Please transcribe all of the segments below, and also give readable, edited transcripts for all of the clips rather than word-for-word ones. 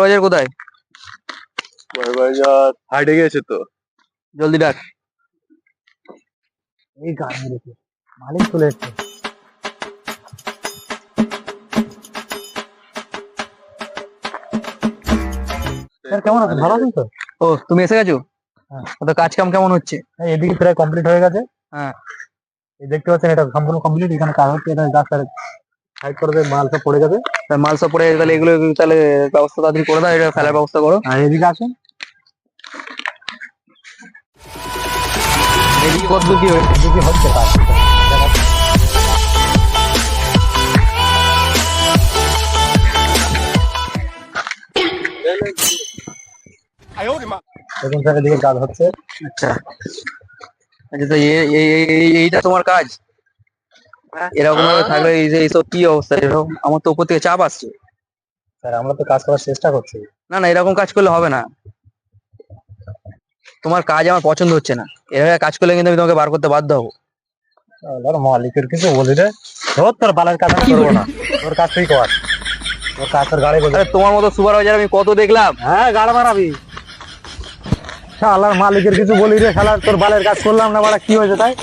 বাজার কোথায়? বাজার হাইটে গেছে তো। জলদি ডাক। এই গান মেরেছে, মালিক চলে এসছে। স্যার কেমন আছেন? ভালো আছেন তো? ও তুমি এসে গেছো? হ্যাঁ। তো কাজ কাম কেমন হচ্ছে? এই এদিকে প্রায় কমপ্লিট হয়ে গেছে। হ্যাঁ। এই দেখতে পাচ্ছেন এটা সম্পূর্ণ কমপ্লিট। এখানে কাজ হচ্ছে, এটা রাস্তার সাইড করে দিয়ে মাল সব পড়ে যাবে। তা মাল সব পরে তাহলে এগুলো তাহলে ব্যবস্থা তাড়াতাড়ি করে দাও, এটা ফেলার ব্যবস্থা করো। আর এদিকে আসেন, এদিকে কত দূর কি হয়েছে? এদিকে হচ্ছে কাজ। দেখুন স্যার এদিকে কাজ হচ্ছে। আচ্ছা আচ্ছা, তো এইটা তোমার কাজ? এরকম ভাবে থাকলে এইসব কি অবস্থা? এরকম আমার তো উপর থেকে চাপ আসছে। স্যার আমরা তো কাজ করার চেষ্টা করছি। না না, এরকম কাজ করলে হবে না। তোমার কাজ আমার পছন্দ হচ্ছে না। এভাবে কাজ করলে কিন্তু আমি তোমাকে বার করতে বাধ্য হবো। ধর মালিকের কিছু বলি রে, ধর তোর বালের কাজ আমি করবো না, তোর কাজ তুই কর, তোর কাজ তোর গাড়ি বলছে। আরে তোমার মতো সুপারভাইজার আমি কত দেখলাম। হ্যাঁ গাড়ি মারাবি। শালার মালিকের কিছু বলি রে, শালার তোর বালের কাজ করলাম না, বাড়া কি হয়েছে তাই?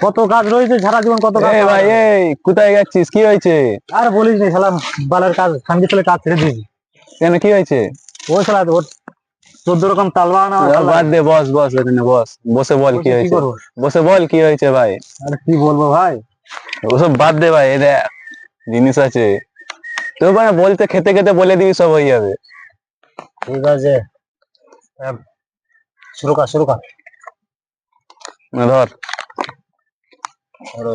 কত কাজ রয়েছে সারা জীবন, কত কাজ। ভাই এই কোথায় যাচ্ছিস? কি হয়েছে? আর বলিস নি, শালা বালের কাজ খানকি ছেলে কাজ ছেড়ে দিয়েছি। কেন কি হয়েছে? ও শালা ওর 14 রকম তাল বানানো। বাদ দে, বস বস এখানে বস, বসে বল কি হয়েছে, বসে বল কি হয়েছে ভাই। আরে কি বলবো ভাই, ওসব বাদ দে ভাই, এটা জিনিস আছে তো মানে বলতে খেতে খেতে বলে দিবি, সব হয়ে যাবে। ঠিক আছে শুরু কর শুরু কর। না ধর ধরো।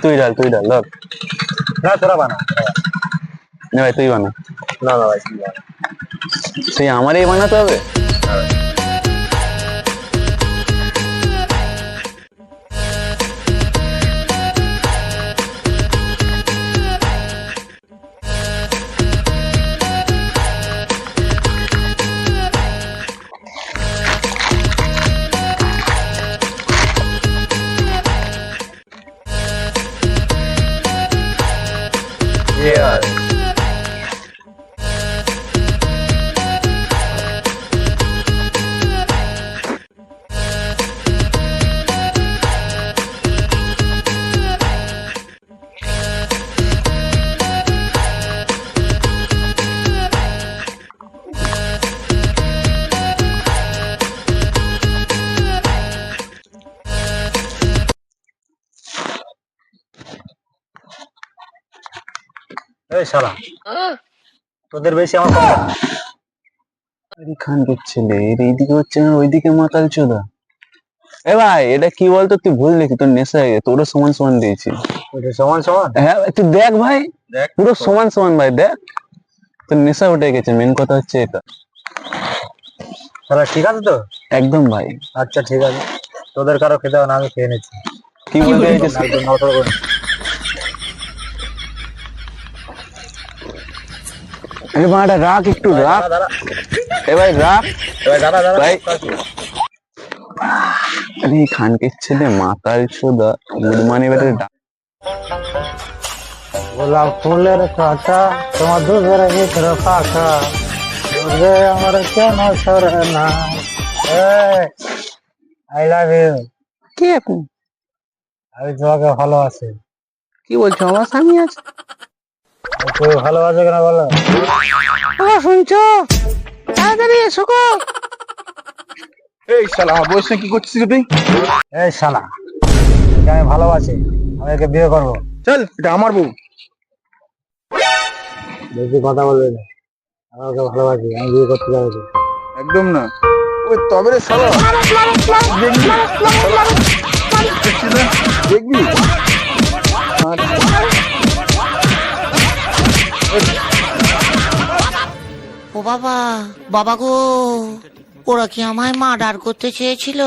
তুই ডাল ধর। না তোরা বানা। না ভাই তুই বানা। না না ভাই তুই বানা। সেই আমারই বানাতে হবে? এই শালা তোদের বেশি আমার কম না। খান ছেলে এর এইদিকে হচ্ছে না, ওইদিকে মাতাল চোদা। এ ভাই এটা কি বলতো, তুই ভুল দেখি, তোর নেশা হয়ে গেছে, তোরও সমান সমান দিয়েছি। ওটা সমান সমান। হ্যাঁ তুই দেখ ভাই, পুরো সমান সমান ভাই, দেখ তোর নেশা উঠে গেছে, মেন কথা হচ্ছে এটা। শালা ঠিক আছে তো? একদম ভাই। আচ্ছা ঠিক আছে, তোদের কারো খেতে হবে না, আমি খেয়ে নিচ্ছি। কি বলতে চাইছিস? একদম নড়াচড়া করে। আরে বাড়া রাখ, একটু রাখ। দাঁড়া এ ভাই রাখ দাঁড়া দাঁড়া ভাই। আরে খানকে ছেলে মাতাল চোদা, গুদমানি বেটার ডাক। গোলাপ ফুলের কাঁটা তোমার দুধের ভিতরে পাখা, বুঝে আমার কেন সরে না। I love you. কে আপনি? আমি তোমাকে ভালোবাসি। কি বলছো? আমার স্বামী আছে। তুই ভালোবাসে কেন বলো? শুনছো? তাড়াতাড়ি এসো গো। এই শালা আমার বয়স কি করছিস তুই? এই শালা একে আমি ভালোবাসি, আমি একে বিয়ে করবো। চল, এটা আমার বউ। বেশি কথা বলবি না, আমি ওকে ভালোবাসি, আমি বিয়ে করতে যাবো। একদম না। ওই তবে রে শালা, দেখবি ও বাবা, বাবা গো, ওরা কি আমায় মার্ডার করতে চেয়েছিল?